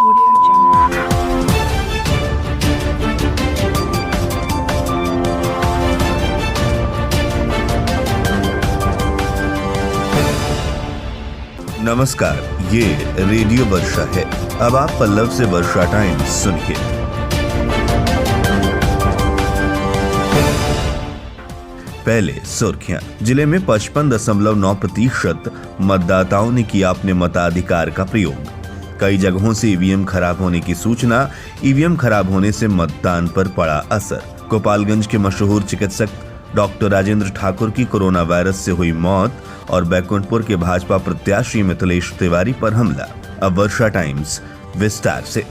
नमस्कार, ये रेडियो वर्षा है। अब आप पल्लव से वर्षा टाइम्स सुनिए। पहले सुर्खियां। जिले में 55.9% मतदाताओं ने किया अपने मताधिकार का प्रयोग। कई जगहों से ईवीएम खराब होने की सूचना। ईवीएम खराब होने से मतदान पर पड़ा असर। गोपालगंज के मशहूर चिकित्सक डॉक्टर राजेंद्र ठाकुर की कोरोना वायरस से हुई मौत और बैकुंठपुर के भाजपा प्रत्याशी मिथिलेश तिवारी पर हमला। अब वर्षा टाइम्स विस्तार से।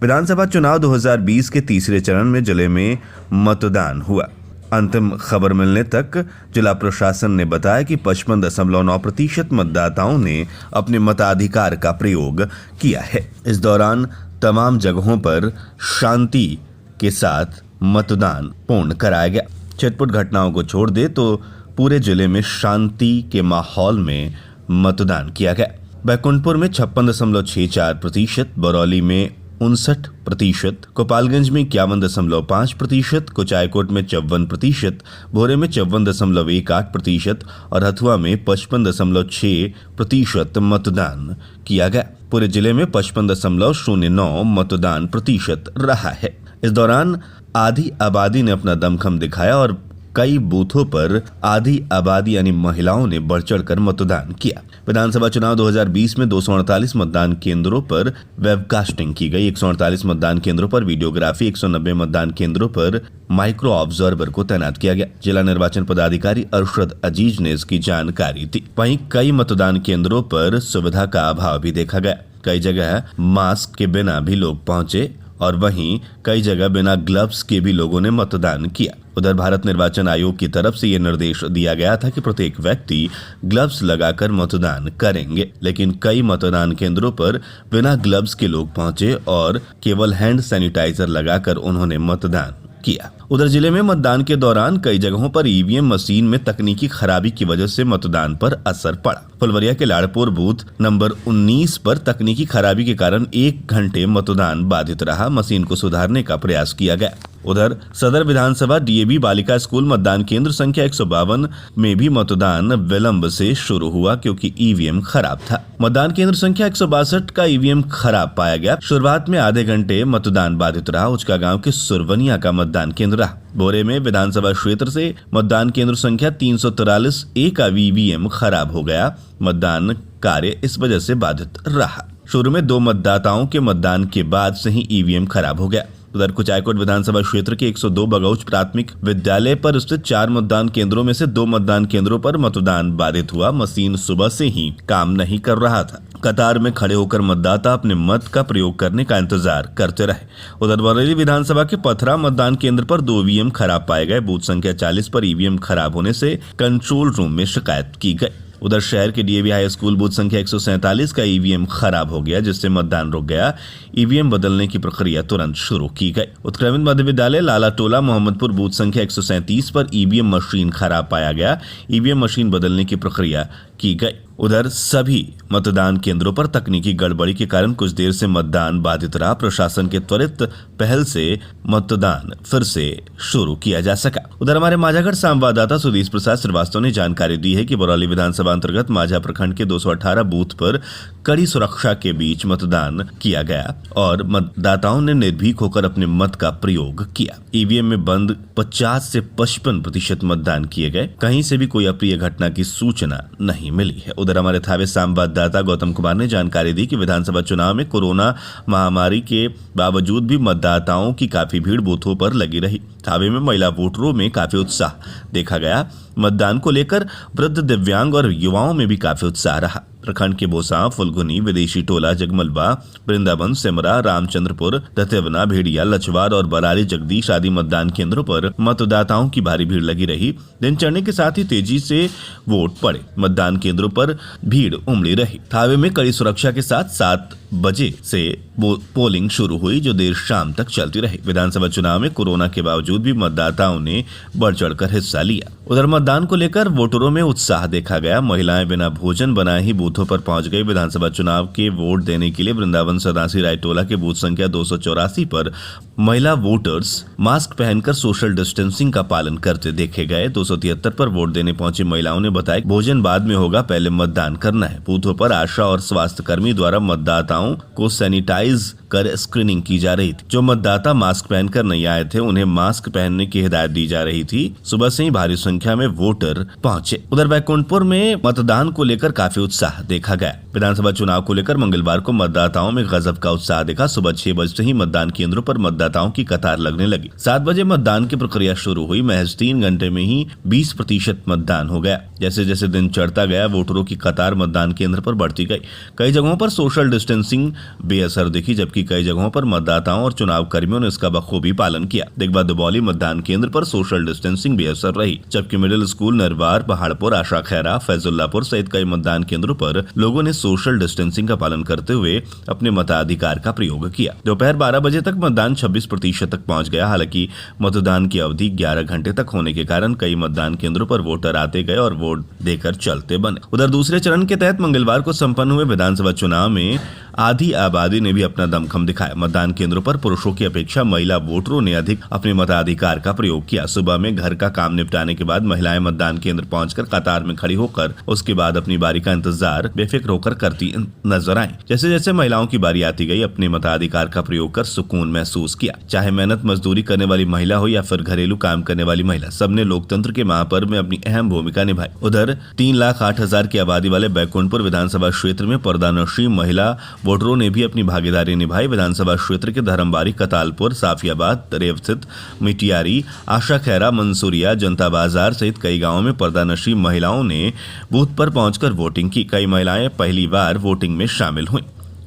विधानसभा चुनाव 2020 के तीसरे चरण में जिले में मतदान हुआ। अंतिम खबर मिलने तक जिला प्रशासन ने बताया कि 55.9% मतदाताओं ने अपने मताधिकार का प्रयोग किया है। इस दौरान तमाम जगहों पर शांति के साथ मतदान पूर्ण कराया गया। छिटपुट घटनाओं को छोड़ दे तो पूरे जिले में शांति के माहौल में मतदान किया गया। बैकुंठपुर में 56.64%, बरौली में 59%, गोपालगंज में 51.5%, कुचायकोट में 54%, भोरे में 54.18% और हथुआ में 55.6% मतदान किया गया। पूरे जिले में 55.09 मतदान प्रतिशत रहा है। इस दौरान आधी आबादी ने अपना दमखम दिखाया और कई बूथों पर आधी आबादी यानी महिलाओं ने बढ़ चढ़कर मतदान किया। विधानसभा चुनाव 2020 में 248 मतदान केंद्रों पर वेबकास्टिंग की गई। 148 मतदान केंद्रों पर वीडियोग्राफी, 190 मतदान केंद्रों पर माइक्रो ऑब्जर्वर को तैनात किया गया। जिला निर्वाचन पदाधिकारी अरशद अजीज ने इसकी जानकारी दी। वहीं कई मतदान केंद्रों पर सुविधा का अभाव भी देखा गया। कई जगह मास्क के बिना भी लोग पहुंचे और वहीं कई जगह बिना ग्लव्स के भी लोगों ने मतदान किया। उधर भारत निर्वाचन आयोग की तरफ से यह निर्देश दिया गया था कि प्रत्येक व्यक्ति ग्लव्स लगाकर मतदान करेंगे, लेकिन कई मतदान केंद्रों पर बिना ग्लव्स के लोग पहुंचे और केवल हैंड सैनिटाइजर लगाकर उन्होंने मतदान किया। उधर जिले में मतदान के दौरान कई जगहों पर ईवीएम मशीन में तकनीकी खराबी की वजह से मतदान पर असर पड़ा। फुलवरिया के लाड़पुर बूथ नंबर 19 पर तकनीकी खराबी के कारण 1 घंटे मतदान बाधित रहा। मशीन को सुधारने का प्रयास किया गया। उधर सदर विधानसभा डीएवी बालिका स्कूल मतदान केंद्र संख्या 152 में भी मतदान विलंब से शुरू हुआ क्योंकि ईवीएम खराब था। मतदान केंद्र संख्या 162 का ईवीएम खराब पाया गया। शुरुआत में आधे घंटे मतदान बाधित रहा। उचका गांव के सुरवनिया का मतदान केंद्र रहा। भोरे में विधानसभा क्षेत्र से मतदान केंद्र संख्या 343 ए का ईवीएम खराब हो गया। मतदान कार्य इस वजह से बाधित रहा। शुरू में 2 मतदाताओं के मतदान के बाद से ही ईवीएम खराब हो गया। उधर कुचायकोट विधानसभा क्षेत्र के 102 बगौच प्राथमिक विद्यालय पर स्थित 4 मतदान केंद्रों में से 2 मतदान केंद्रों पर मतदान बाधित हुआ। मशीन सुबह से ही काम नहीं कर रहा था। कतार में खड़े होकर मतदाता अपने मत का प्रयोग करने का इंतजार करते रहे। उधर बरेली विधानसभा के पथरा मतदान केंद्र पर 2 ईवीएम खराब पाए गए। बूथ संख्या 40 पर ईवीएम खराब होने से कंट्रोल रूम में शिकायत की गई। उधर शहर के डीएवी हाई स्कूल बूथ संख्या 147 का ईवीएम खराब हो गया, जिससे मतदान रुक गया। ईवीएम बदलने की प्रक्रिया तुरंत शुरू की गई। उत्क्रमित मध्य विद्यालय लाला टोला मोहम्मदपुर बूथ संख्या 137 पर ईवीएम मशीन खराब पाया गया। ईवीएम मशीन बदलने की प्रक्रिया की गई। उधर सभी मतदान केंद्रों पर तकनीकी गड़बड़ी के कारण कुछ देर से मतदान बाधित रहा। प्रशासन के त्वरित पहल से मतदान फिर से शुरू किया जा सका। उधर हमारे माझागढ़ संवाददाता सुधीश प्रसाद श्रीवास्तव ने जानकारी दी है कि बरौली विधानसभा अंतर्गत माझा प्रखंड के 218 बूथ पर कड़ी सुरक्षा के बीच मतदान किया गया और मतदाताओं ने निर्भीक होकर अपने मत का प्रयोग किया। ईवीएम में बंद 50 से 55% मतदान किए गए। कहीं से भी कोई अप्रिय घटना की सूचना नहीं मिली है। उधर हमारे थावे संवाददाता गौतम कुमार ने जानकारी दी कि विधानसभा चुनाव में कोरोना महामारी के बावजूद भी मतदाताओं की काफी भीड़ बूथों पर लगी रही। थावे में महिला वोटरों में काफी उत्साह देखा गया। मतदान को लेकर वृद्ध, दिव्यांग और युवाओं में भी काफी उत्साह रहा। प्रखंड के बोसा, फुलगुनी, विदेशी टोला, जगमलबा, वृंदावन, सिमरा, रामचंद्रपुर, दतिवना, भेड़िया, लछवार और बरारी जगदीश आदि मतदान केंद्रों पर मतदाताओं की भारी भीड़ लगी रही। दिन चढ़ने के साथ ही तेजी से वोट पड़े। मतदान केंद्रों पर भीड़ उमड़ी रही। थावे में कड़ी सुरक्षा के साथ 7 बजे से पोलिंग शुरू हुई, जो देर शाम तक चलती रही। विधानसभा चुनाव में कोरोना के बावजूद भी मतदाताओं ने बढ़ चढ़कर हिस्सा लिया। उधर मतदान को लेकर वोटरों में उत्साह देखा गया। महिलाएं बिना भोजन बनाए ही बूथों पर पहुंच गई। विधानसभा चुनाव के वोट देने के लिए वृंदावन सदासी रायटोला के बूथ संख्या 284 पर महिला वोटर्स मास्क पहनकर सोशल डिस्टेंसिंग का पालन करते देखे गए। 273 पर वोट देने पहुंची महिलाओं ने बताया भोजन बाद में होगा, पहले मतदान करना है। बूथों पर आशा और स्वास्थ्य कर्मी द्वारा मतदाताओं को सैनिटाइज कर स्क्रीनिंग की जा रही थी। जो मतदाता मास्क पहनकर नहीं आए थे उन्हें मास्क पहनने की हिदायत दी जा रही थी। सुबह से ही भारी संख्या में वोटर पहुंचे। उधर बैकुंठपुर में मतदान को लेकर काफी उत्साह देखा गया। विधानसभा चुनाव को लेकर मंगलवार को मतदाताओं में गजब का उत्साह देखा। सुबह 6 बजे ही मतदान केंद्रों पर मतदाताओं की कतार लगने लगी। 7 बजे मतदान की प्रक्रिया शुरू हुई। महज 3 घंटे में ही 20% मतदान हो गया। जैसे जैसे दिन चढ़ता गया वोटरों की कतार मतदान केंद्र पर बढ़ती गई। कई जगहों पर सोशल डिस्टेंसिंग बेअसर दिखी, जबकि कई जगहों पर मतदाताओं और चुनाव कर्मियों ने इसका बखूबी पालन किया। दिगवा दुबौली मतदान केंद्र पर सोशल डिस्टेंसिंग बेअसर रही, जबकि मिडिल स्कूल, नरवार, पहाड़पुर, आशा खैरा, फैजुल्लापुर सहित कई मतदान केंद्रों पर लोगों ने सोशल डिस्टेंसिंग का पालन करते हुए अपने मताधिकार का प्रयोग किया। दोपहर 12 बजे तक मतदान 26% तक पहुंच गया। हालांकि मतदान की अवधि 11 घंटे तक होने के कारण कई मतदान केंद्रों पर वोटर आते गए और वोट देकर चलते बने। उधर दूसरे चरण के तहत मंगलवार को संपन्न हुए विधानसभा चुनाव में आधी आबादी ने भी अपना दमखम दिखाया। मतदान केंद्रों पर पुरुषों की अपेक्षा महिला वोटरों ने अधिक अपने मताधिकार का प्रयोग किया। सुबह में घर का काम निपटाने के बाद महिलाएं मतदान केंद्र पहुंचकर कतार में खड़ी होकर उसके बाद अपनी बारी का इंतजार बेफिक्र होकर करती नजर आई। जैसे जैसे महिलाओं की बारी आती गई अपने मताधिकार का प्रयोग कर सुकून महसूस किया। चाहे मेहनत मजदूरी करने वाली महिला हो या फिर घरेलू काम करने वाली महिला, सबने लोकतंत्र के महापर्व में अपनी अहम भूमिका निभाई। उधर 3,08,000 की आबादी वाले बैकुंठपुर विधानसभा क्षेत्र में पर्दानशी महिला वोटरों ने भी अपनी भागीदारी निभाई। विधानसभा क्षेत्र के धर्मबारी, कतालपुर, साफियाबाद, रेवसित, मिटियारी, आशा खैरा, मंसूरिया, जनता बाजार सहित कई गांवों में पर्दानशी महिलाओं ने बूथ पर पहुंचकर वोटिंग की। कई महिलाएं पहली बार वोटिंग में शामिल हुई।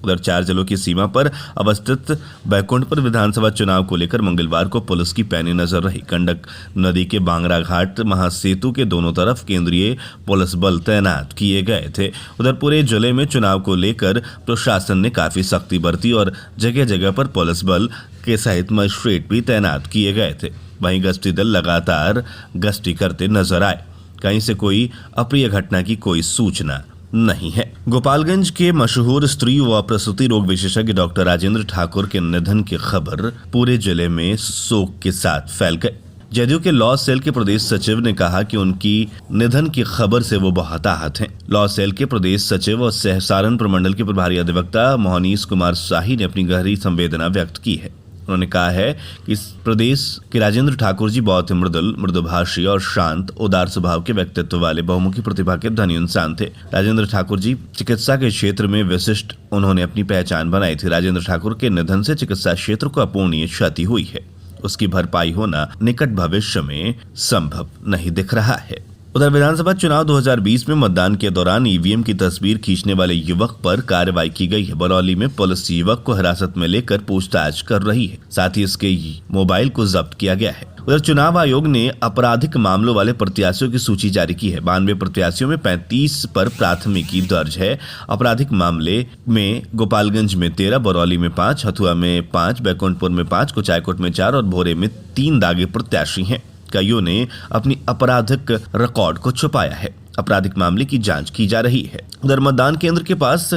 उधर 4 जिलों की सीमा पर अवस्थित बैकुंठपुर विधानसभा चुनाव को लेकर मंगलवार को पुलिस की पैनी नजर रही। गंडक नदी के बांगरा घाट महासेतु के दोनों तरफ केंद्रीय पुलिस बल तैनात किए गए थे। उधर पूरे जिले में चुनाव को लेकर प्रशासन ने काफी सख्ती बरती और जगह जगह पर पुलिस बल के सहित मजिस्ट्रेट भी तैनात किए गए थे। वहीं गश्ती दल लगातार गश्ती करते नजर आए। कहीं से कोई अप्रिय घटना की कोई सूचना नहीं है। गोपालगंज के मशहूर स्त्री व प्रसूति रोग विशेषज्ञ डॉक्टर राजेंद्र ठाकुर के निधन की खबर पूरे जिले में शोक के साथ फैल गई। जदयू के लॉ सेल के प्रदेश सचिव ने कहा कि उनकी निधन की खबर से वो बहुत आहत हैं। लॉ सेल के प्रदेश सचिव और सहसारण प्रमंडल के प्रभारी अधिवक्ता मोहनीश कुमार शाही ने अपनी गहरी संवेदना व्यक्त की है। उन्होंने कहा है कि इस प्रदेश के राजेंद्र ठाकुर जी बहुत ही मृदुभाषी और शांत, उदार स्वभाव के व्यक्तित्व वाले बहुमुखी प्रतिभा के धनी इंसान थे। राजेंद्र ठाकुर जी चिकित्सा के क्षेत्र में विशिष्ट उन्होंने अपनी पहचान बनाई थी। राजेंद्र ठाकुर के निधन से चिकित्सा क्षेत्र को अपूर्णीय क्षति हुई है। उसकी भरपाई होना निकट भविष्य में संभव नहीं दिख रहा है। उधर विधानसभा चुनाव 2020 में मतदान के दौरान ईवीएम की तस्वीर खींचने वाले युवक पर कार्रवाई की गई है। बरौली में पुलिस युवक को हिरासत में लेकर पूछताछ कर रही है। साथ ही इसके मोबाइल को जब्त किया गया है। उधर चुनाव आयोग ने आपराधिक मामलों वाले प्रत्याशियों की सूची जारी की है। 92 प्रत्याशियों में 35 पर प्राथमिकी दर्ज है। आपराधिक मामले में गोपालगंज में 13, बरौली में 5, हथुआ में 5, बैकुंठपुर में 5, कुचायकोट में 4 और भोरे में 3 दागी प्रत्याशी हैं। कईयों ने अपनी आपराधिक रिकॉर्ड को छुपाया है। आपराधिक मामले की जांच की जा रही है। उधर मतदान केंद्र के पास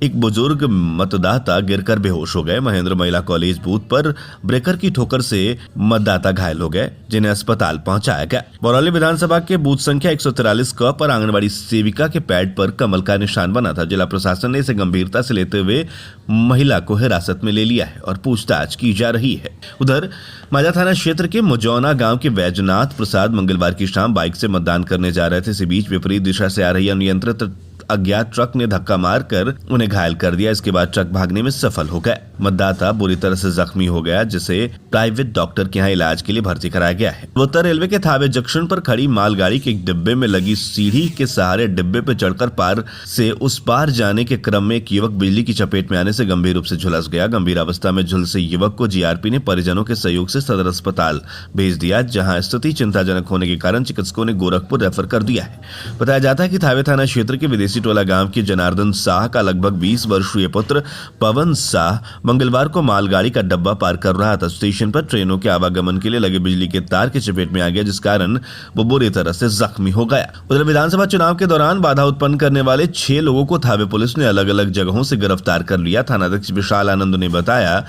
एक बुजुर्ग मतदाता गिरकर बेहोश हो गए। महेंद्र महिला कॉलेज बूथ पर ब्रेकर की ठोकर से मतदाता घायल हो गए, जिन्हें अस्पताल पहुंचाया गया। बरौली विधानसभा के बूथ संख्या 143 क पर आंगनबाड़ी सेविका के पैड पर कमल का निशान बना था। जिला प्रशासन ने इसे गंभीरता से लेते हुए महिला को हिरासत में ले लिया है और पूछताछ की जा रही है। उधर माजा थाना क्षेत्र के मुजौना गांव के वैजनाथ प्रसाद मंगलवार की शाम बाइक से मतदान करने जा रहे थे। इसी बीच विपरीत दिशा से आ रही अनियंत्रित अज्ञात ट्रक ने धक्का मारकर उन्हें घायल कर दिया। इसके बाद ट्रक भागने में सफल हो गया। मतदाता बुरी तरह से जख्मी हो गया, जिसे प्राइवेट डॉक्टर के यहाँ इलाज के लिए भर्ती कराया गया है। उत्तर रेलवे के थावे जंक्शन पर खड़ी मालगाड़ी के एक डिब्बे में लगी सीढ़ी के सहारे डिब्बे पर चढ़कर पार से उस पार जाने के क्रम में एक युवक बिजली की चपेट में आने से गंभीर रूप से झुलस गया। गंभीर अवस्था में झुलसे युवक को जीआरपी ने परिजनों के सहयोग से सदर अस्पताल भेज दिया, जहाँ स्थिति चिंताजनक होने के कारण चिकित्सकों ने गोरखपुर रेफर कर दिया है। बताया जाता है कि थावे थाना क्षेत्र के विदेशी टोला गांव के जनार्दन शाह का लगभग 20 वर्षीय पुत्र पवन शाह मंगलवार को मालगाड़ी का डब्बा पार कर रहा था। स्टेशन पर ट्रेनों के आवागमन के लिए लगे बिजली के तार की चपेट में आ गया, जिस कारण वो बुरी तरह से जख्मी हो गया। उधर विधानसभा चुनाव के दौरान बाधा उत्पन्न करने वाले 6 लोगों को थावे पुलिस ने अलग अलग जगहों से गिरफ्तार कर लिया। थानाध्यक्ष विशाल आनंद ने बताया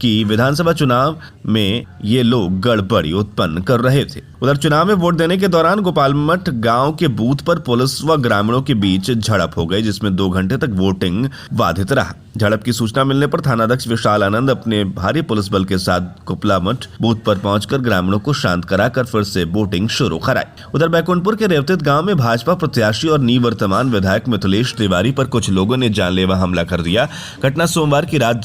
कि विधानसभा चुनाव में ये लोग गड़बड़ी उत्पन्न कर रहे थे। उधर चुनाव में वोट देने के दौरान गोपालमठ गांव के बूथ पर पुलिस व ग्रामीणों के बीच झड़प हो गई, जिसमें 2 घंटे तक वोटिंग बाधित रहा। झड़प की सूचना मिलने पर थानाध्यक्ष विशाल आनंद अपने भारी पुलिस बल के साथ गोपालमठ बूथ पर पहुंचकर ग्रामीणों को शांत कराकर फिर से वोटिंग शुरू कराई। उधर बैकुंठपुर के रेवतित गांव में भाजपा प्रत्याशी और निवर्तमान विधायक मिथिलेश तिवारी पर कुछ लोगों ने जानलेवा हमला कर दिया। घटना सोमवार की रात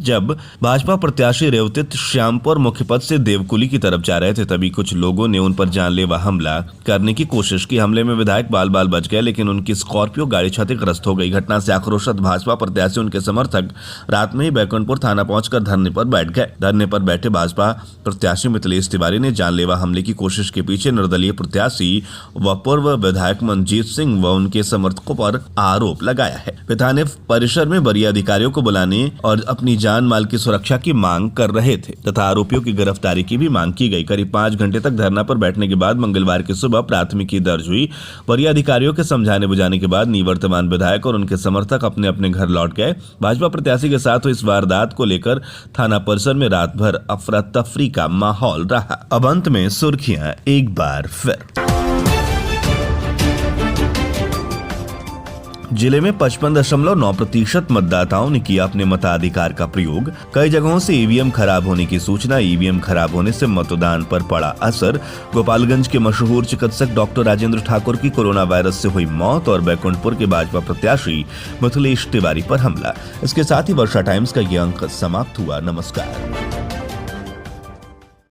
जब भाजपा प्रत्याशी रेवतित श्यामपुर मुख्य पथ से देवकुली की तरफ जा रहे थे, तभी कुछ लोगों ने उन पर जानलेवा हमला करने की कोशिश की। हमले में विधायक बाल बाल बच गए, लेकिन उनकी स्कॉर्पियो गाड़ी क्षतिग्रस्त हो गई। घटना से आक्रोशित भाजपा प्रत्याशी उनके समर्थक रात में ही बैकुंठपुर थाना पहुंचकर धरने पर बैठ गए। धरने पर बैठे भाजपा प्रत्याशी मिथिलेश तिवारी ने जानलेवा हमले की कोशिश के पीछे निर्दलीय प्रत्याशी व पूर्व विधायक मनजीत सिंह व उनके समर्थकों पर आरोप लगाया है। वे थाने परिसर में वरीय अधिकारियों को बुलाने और अपनी जान माल की सुरक्षा की मांग कर रहे थे तथा आरोपियों की गिरफ्तारी की भी मांग की गई। करीब 5 घंटे तक धरना पर बैठने के बाद मंगलवार की सुबह प्राथमिकी दर्ज हुई। वरीय अधिकारियों के समझाने बुझाने के बाद निवर्तमान विधायक और उनके समर्थक अपने अपने घर लौट गए। भाजपा प्रत्याशी के साथ हुई इस वारदात को लेकर थाना परिसर में रात भर अफरा तफरी का माहौल रहा। अब अंत में सुर्खियां एक बार फिर। जिले में 55.9% मतदाताओं ने किया अपने मताधिकार का प्रयोग। कई जगहों से ईवीएम खराब होने की सूचना। ईवीएम खराब होने से मतदान पर पड़ा असर। गोपालगंज के मशहूर चिकित्सक डॉक्टर राजेंद्र ठाकुर की कोरोना वायरस से हुई मौत और बैकुंठपुर के भाजपा प्रत्याशी मिथिलेश तिवारी पर हमला। इसके साथ ही वर्षा टाइम्स का ये अंक समाप्त हुआ। नमस्कार।